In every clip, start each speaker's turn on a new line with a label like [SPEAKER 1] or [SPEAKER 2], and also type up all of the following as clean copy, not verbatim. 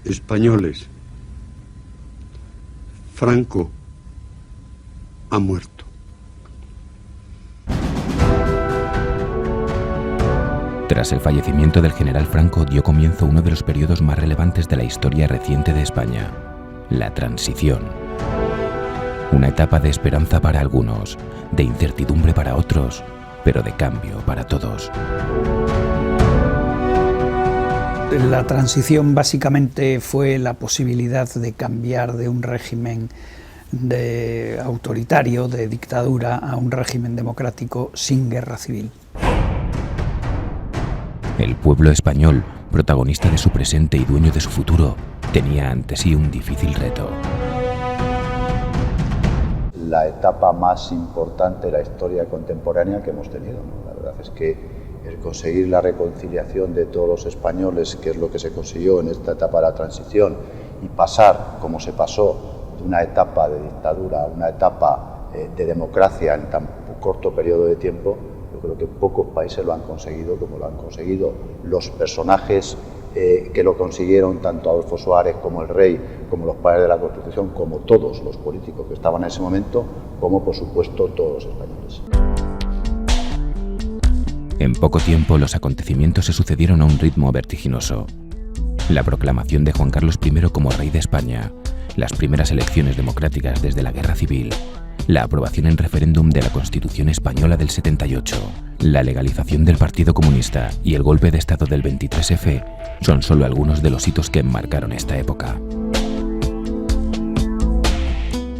[SPEAKER 1] españoles. Franco ha muerto.
[SPEAKER 2] Tras el fallecimiento del general Franco dio comienzo uno de los periodos más relevantes de la historia reciente de España, la Transición. Una etapa de esperanza para algunos, de incertidumbre para otros, pero de cambio para todos.
[SPEAKER 3] La transición básicamente fue la posibilidad de cambiar de un régimen autoritario, de dictadura, a un régimen democrático sin guerra civil.
[SPEAKER 2] El pueblo español, protagonista de su presente y dueño de su futuro, tenía ante sí un difícil reto.
[SPEAKER 4] La etapa más importante de la historia contemporánea que hemos tenido, ¿no? La verdad es que el conseguir la reconciliación de todos los españoles, que es lo que se consiguió en esta etapa de la transición, y pasar, como se pasó, de una etapa de dictadura a una etapa de democracia en tan corto periodo de tiempo, yo creo que pocos países lo han conseguido como lo han conseguido los personajes que lo consiguieron, tanto Adolfo Suárez como el rey, como los padres de la Constitución, como todos los políticos que estaban en ese momento, como por supuesto todos los españoles.
[SPEAKER 2] En poco tiempo los acontecimientos se sucedieron a un ritmo vertiginoso. La proclamación de Juan Carlos I como rey de España, las primeras elecciones democráticas desde la Guerra Civil, la aprobación en referéndum de la Constitución Española del 78, la legalización del Partido Comunista y el golpe de Estado del 23F son solo algunos de los hitos que enmarcaron esta época.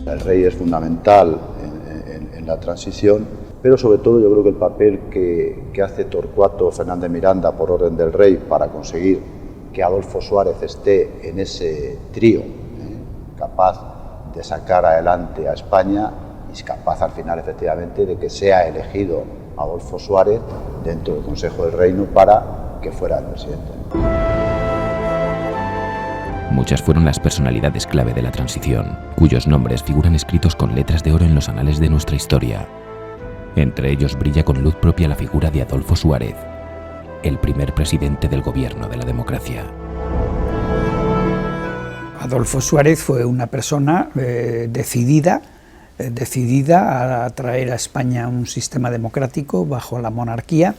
[SPEAKER 4] El rey es fundamental en la transición, pero sobre todo yo creo que el papel que hace Torcuato Fernández Miranda por orden del rey para conseguir que Adolfo Suárez esté en ese trío, capaz de sacar adelante a España, y capaz al final efectivamente de que sea elegido Adolfo Suárez dentro del Consejo del Reino para que fuera el presidente.
[SPEAKER 2] Muchas fueron las personalidades clave de la transición, cuyos nombres figuran escritos con letras de oro en los anales de nuestra historia. Entre ellos brilla con luz propia la figura de Adolfo Suárez, el primer presidente del gobierno de la democracia.
[SPEAKER 3] Adolfo Suárez fue una persona decidida a traer a España un sistema democrático bajo la monarquía,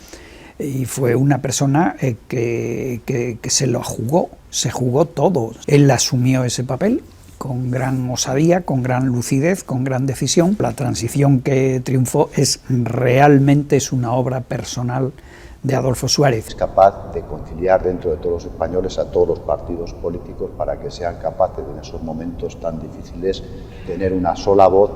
[SPEAKER 3] y fue una persona que se jugó todo. Él asumió ese papel con gran osadía, con gran lucidez, con gran decisión. La transición que triunfó realmente es una obra personal de Adolfo Suárez.
[SPEAKER 4] Es capaz de conciliar dentro de todos los españoles a todos los partidos políticos para que sean capaces en esos momentos tan difíciles tener una sola voz,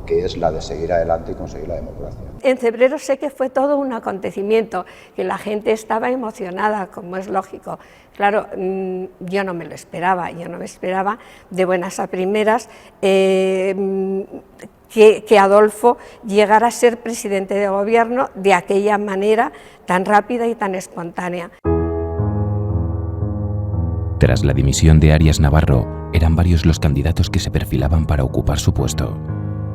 [SPEAKER 4] que es la de seguir adelante y conseguir la democracia.
[SPEAKER 5] En febrero sé que fue todo un acontecimiento, que la gente estaba emocionada, como es lógico. Claro, yo no me lo esperaba, de buenas a primeras que Adolfo llegara a ser presidente de gobierno de aquella manera tan rápida y tan espontánea.
[SPEAKER 2] Tras la dimisión de Arias Navarro, eran varios los candidatos que se perfilaban para ocupar su puesto.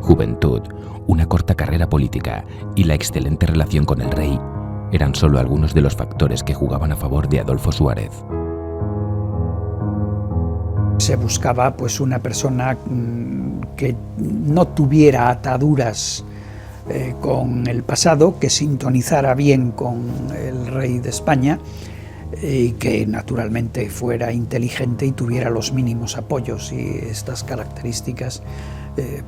[SPEAKER 2] Juventud, una corta carrera política y la excelente relación con el rey eran solo algunos de los factores que jugaban a favor de Adolfo Suárez.
[SPEAKER 3] Se buscaba pues una persona que no tuviera ataduras con el pasado, que sintonizara bien con el rey de España y que naturalmente fuera inteligente y tuviera los mínimos apoyos, y estas características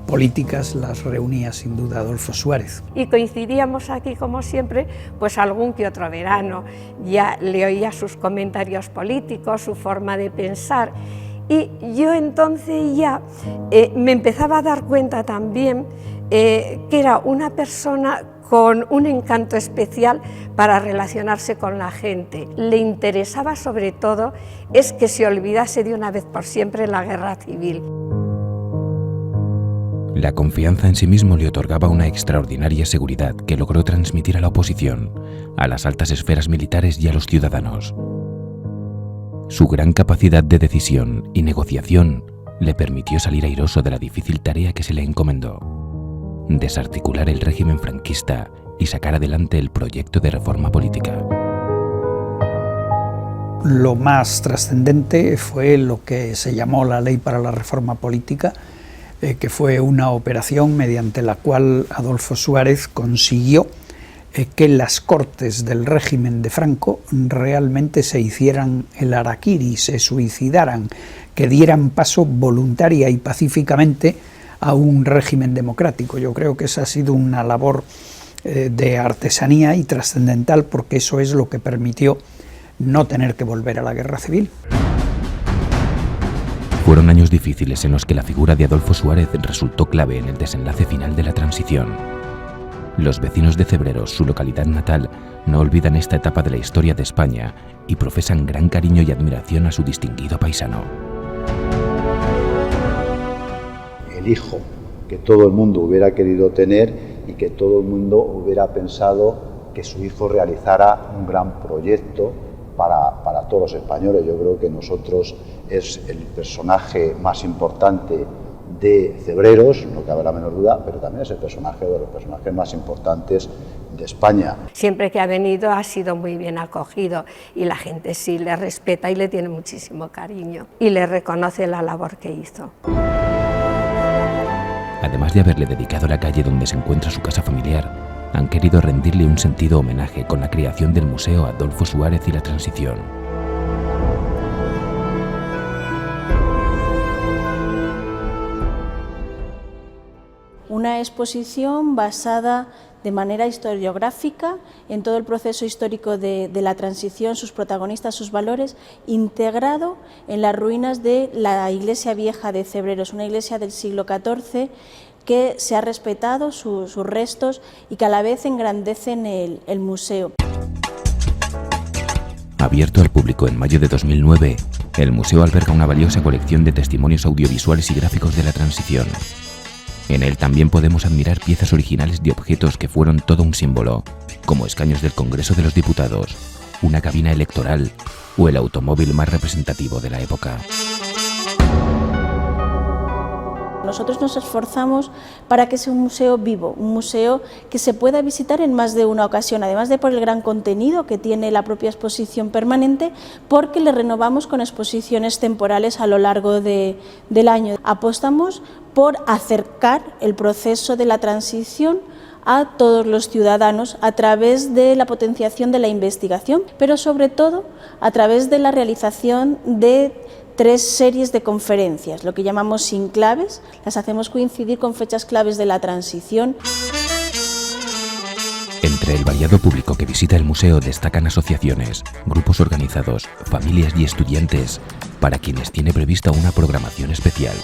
[SPEAKER 3] políticas las reunía sin duda Adolfo Suárez.
[SPEAKER 5] Y coincidíamos aquí como siempre, pues algún que otro verano, ya le oía sus comentarios políticos, su forma de pensar, y yo entonces ya me empezaba a dar cuenta también que era una persona con un encanto especial para relacionarse con la gente. Le interesaba sobre todo es que se olvidase de una vez por siempre la guerra civil.
[SPEAKER 2] La confianza en sí mismo le otorgaba una extraordinaria seguridad que logró transmitir a la oposición, a las altas esferas militares y a los ciudadanos. Su gran capacidad de decisión y negociación le permitió salir airoso de la difícil tarea que se le encomendó: desarticular el régimen franquista y sacar adelante el proyecto de reforma política.
[SPEAKER 3] Lo más trascendente fue lo que se llamó la Ley para la Reforma Política, que fue una operación mediante la cual Adolfo Suárez consiguió que las Cortes del régimen de Franco realmente se hicieran el harakiri, se suicidaran, que dieran paso voluntaria y pacíficamente a un régimen democrático. Yo creo que esa ha sido una labor de artesanía y trascendental, porque eso es lo que permitió no tener que volver a la guerra civil.
[SPEAKER 2] Fueron años difíciles en los que la figura de Adolfo Suárez resultó clave en el desenlace final de la transición. Los vecinos de Cebreros, su localidad natal, no olvidan esta etapa de la historia de España y profesan gran cariño y admiración a su distinguido paisano.
[SPEAKER 4] El hijo que todo el mundo hubiera querido tener y que todo el mundo hubiera pensado que su hijo realizara un gran proyecto para todos los españoles. Yo creo que nosotros es el personaje más importante de Cebreros, no cabe la menor duda, pero también es el personaje de los personajes más importantes de España.
[SPEAKER 5] Siempre que ha venido ha sido muy bien acogido y la gente sí le respeta y le tiene muchísimo cariño y le reconoce la labor que hizo.
[SPEAKER 2] Además de haberle dedicado la calle donde se encuentra su casa familiar, han querido rendirle un sentido homenaje con la creación del Museo Adolfo Suárez y la Transición.
[SPEAKER 6] Una exposición basada de manera historiográfica en todo el proceso histórico de la transición, sus protagonistas, sus valores, integrado en las ruinas de la iglesia vieja de Cebreros, una iglesia del siglo XIV que se ha respetado sus restos y que a la vez engrandecen el museo.
[SPEAKER 2] Abierto al público en mayo de 2009, el museo alberga una valiosa colección de testimonios audiovisuales y gráficos de la transición. En él también podemos admirar piezas originales de objetos que fueron todo un símbolo, como escaños del Congreso de los Diputados, una cabina electoral o el automóvil más representativo de la época.
[SPEAKER 6] Nosotros nos esforzamos para que sea un museo vivo, un museo que se pueda visitar en más de una ocasión, además de por el gran contenido que tiene la propia exposición permanente, porque le renovamos con exposiciones temporales a lo largo del año. Apostamos por acercar el proceso de la transición a todos los ciudadanos a través de la potenciación de la investigación, pero sobre todo a través de la realización de 3 series de conferencias, lo que llamamos sinclaves, las hacemos coincidir con fechas claves de la transición.
[SPEAKER 2] Entre el variado público que visita el museo destacan asociaciones, grupos organizados, familias y estudiantes, para quienes tiene prevista una programación especial.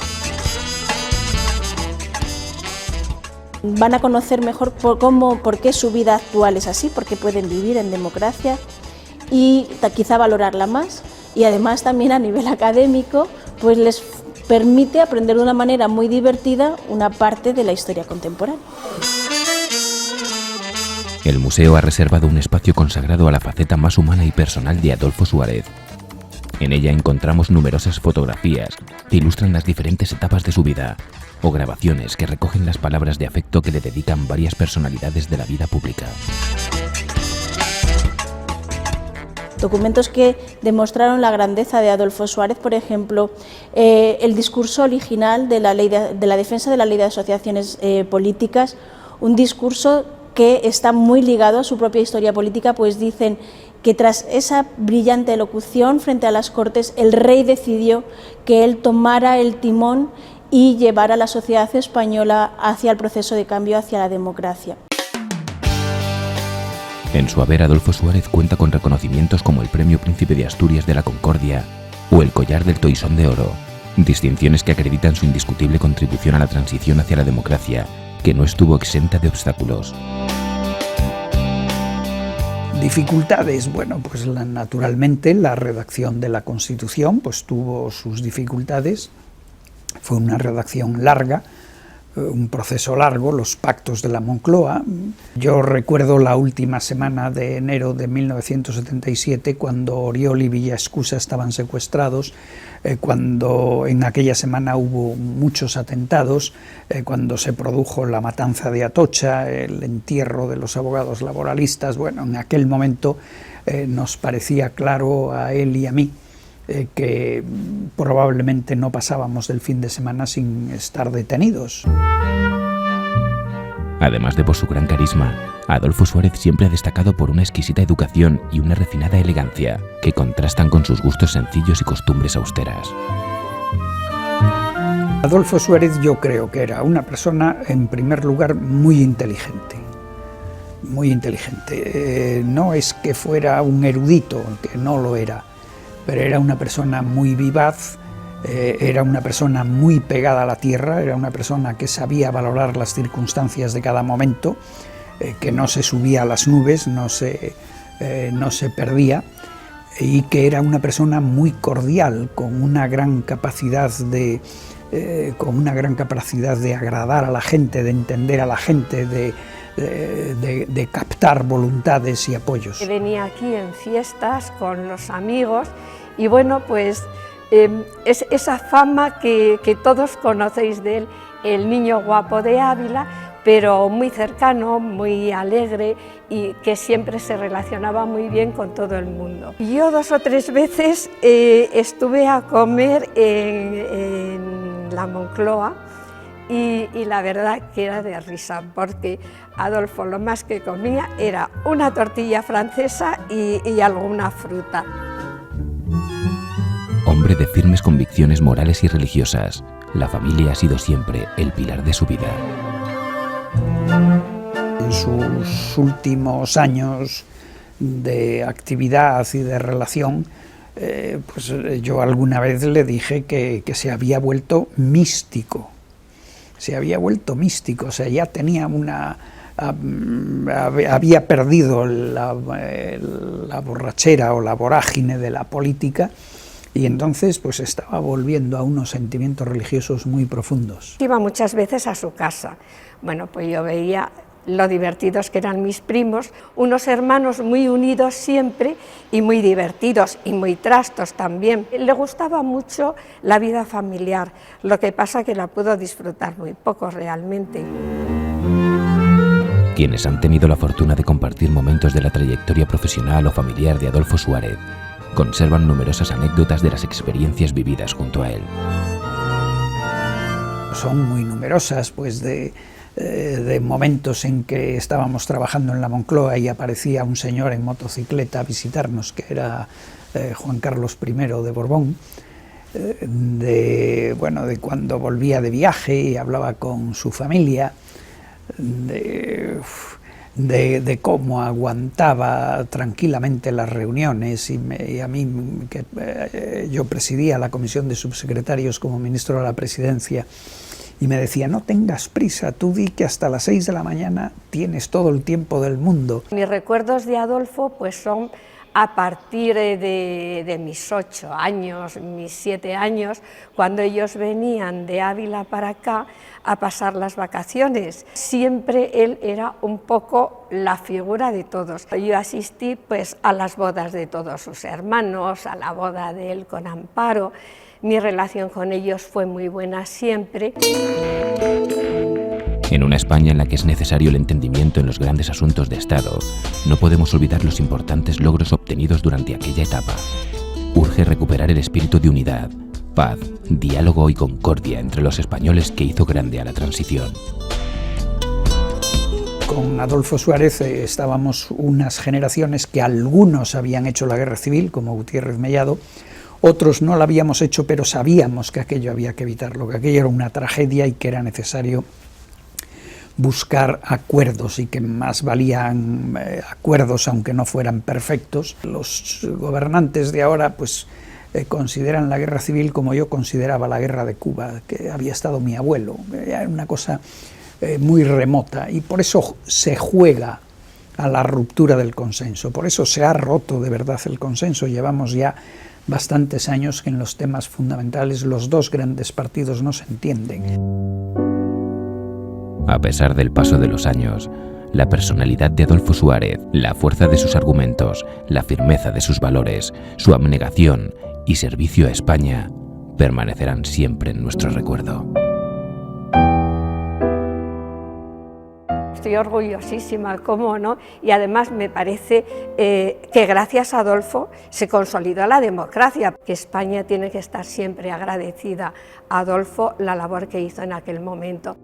[SPEAKER 6] Van a conocer mejor por qué su vida actual es así, porque pueden vivir en democracia y quizá valorarla más. Y además también a nivel académico pues les permite aprender de una manera muy divertida una parte de la historia contemporánea.
[SPEAKER 2] El museo ha reservado un espacio consagrado a la faceta más humana y personal de Adolfo Suárez. En ella encontramos numerosas fotografías que ilustran las diferentes etapas de su vida, o grabaciones que recogen las palabras de afecto que le dedican varias personalidades de la vida pública.
[SPEAKER 6] Documentos que demostraron la grandeza de Adolfo Suárez, por ejemplo, el discurso original de la defensa de la ley de asociaciones políticas, un discurso que está muy ligado a su propia historia política, pues dicen que tras esa brillante elocución frente a las Cortes, el rey decidió que él tomara el timón y llevara a la sociedad española hacia el proceso de cambio, hacia la democracia.
[SPEAKER 2] En su haber, Adolfo Suárez cuenta con reconocimientos como el Premio Príncipe de Asturias de la Concordia o el Collar del Toisón de Oro, distinciones que acreditan su indiscutible contribución a la transición hacia la democracia, que no estuvo exenta de obstáculos.
[SPEAKER 3] Dificultades, bueno, pues naturalmente la redacción de la Constitución pues tuvo sus dificultades, fue una redacción larga, un proceso largo, los pactos de la Moncloa. Yo recuerdo la última semana de enero de 1977, cuando Oriol y Villaescusa estaban secuestrados, cuando en aquella semana hubo muchos atentados, cuando se produjo la matanza de Atocha, el entierro de los abogados laboralistas. Bueno, en aquel momento nos parecía claro a él y a mí que probablemente no pasábamos del fin de semana sin estar detenidos.
[SPEAKER 2] Además de por su gran carisma, Adolfo Suárez siempre ha destacado por una exquisita educación y una refinada elegancia que contrastan con sus gustos sencillos y costumbres austeras.
[SPEAKER 3] Adolfo Suárez yo creo que era una persona, en primer lugar, muy inteligente. Muy inteligente. No es que fuera un erudito, que no lo era, pero era una persona muy vivaz, era una persona muy pegada a la tierra, era una persona que sabía valorar las circunstancias de cada momento, que no se subía a las nubes, no se perdía, y que era una persona muy cordial, con una gran capacidad de agradar a la gente, de entender a la gente, de captar voluntades y apoyos.
[SPEAKER 5] Venía aquí en fiestas con los amigos y bueno, pues es esa fama que todos conocéis de él, el niño guapo de Ávila, pero muy cercano, muy alegre y que siempre se relacionaba muy bien con todo el mundo. Yo 2 o 3 veces estuve a comer en la Moncloa y la verdad que era de risa, porque Adolfo lo más que comía era una tortilla francesa y alguna fruta.
[SPEAKER 2] Hombre de firmes convicciones morales y religiosas, la familia ha sido siempre el pilar de su vida.
[SPEAKER 3] En sus últimos años de actividad y de relación, pues yo alguna vez le dije que se había vuelto místico. Se había vuelto místico, o sea, ya tenía había perdido la borrachera o la vorágine de la política, y entonces pues estaba volviendo a unos sentimientos religiosos muy profundos.
[SPEAKER 5] Iba muchas veces a su casa. Bueno, pues yo veía lo divertidos que eran mis primos, unos hermanos muy unidos siempre y muy divertidos y muy trastos también. Le gustaba mucho la vida familiar, lo que pasa que la pudo disfrutar muy poco realmente.
[SPEAKER 2] Quienes han tenido la fortuna de compartir momentos de la trayectoria profesional o familiar de Adolfo Suárez conservan numerosas anécdotas de las experiencias vividas junto a él.
[SPEAKER 3] Son muy numerosas, pues de momentos en que estábamos trabajando en la Moncloa y aparecía un señor en motocicleta a visitarnos, que era Juan Carlos I de Borbón, de cuando volvía de viaje y hablaba con su familia, de cómo aguantaba tranquilamente las reuniones y a mí, que yo presidía la comisión de subsecretarios como ministro de la presidencia, y me decía: no tengas prisa, tú di que hasta las 6 de la mañana tienes todo el tiempo del mundo.
[SPEAKER 5] Mis recuerdos de Adolfo pues son a partir de mis 8 años, mis 7 años, cuando ellos venían de Ávila para acá a pasar las vacaciones. Siempre él era un poco la figura de todos. Yo asistí pues a las bodas de todos sus hermanos, a la boda de él con Amparo. Mi relación con ellos fue muy buena siempre.
[SPEAKER 2] En una España en la que es necesario el entendimiento en los grandes asuntos de Estado, no podemos olvidar los importantes logros obtenidos durante aquella etapa. Urge recuperar el espíritu de unidad, paz, diálogo y concordia entre los españoles que hizo grande a la transición.
[SPEAKER 3] Con Adolfo Suárez estábamos unas generaciones que algunos habían hecho la guerra civil, como Gutiérrez Mellado, otros no la habíamos hecho, pero sabíamos que aquello había que evitarlo, que aquello era una tragedia y que era necesario buscar acuerdos y que más valían acuerdos aunque no fueran perfectos. Los gobernantes de ahora pues consideran la guerra civil como yo consideraba la guerra de Cuba, que había estado mi abuelo, era una cosa muy remota, y por eso se juega a la ruptura del consenso, por eso se ha roto de verdad el consenso. Llevamos ya bastantes años que en los temas fundamentales los dos grandes partidos no se entienden.
[SPEAKER 2] A pesar del paso de los años, la personalidad de Adolfo Suárez, la fuerza de sus argumentos, la firmeza de sus valores, su abnegación y servicio a España permanecerán siempre en nuestro recuerdo.
[SPEAKER 5] estoy orgullosísima, cómo no, y además me parece que gracias a Adolfo se consolidó la democracia, que España tiene que estar siempre agradecida a Adolfo la labor que hizo en aquel momento.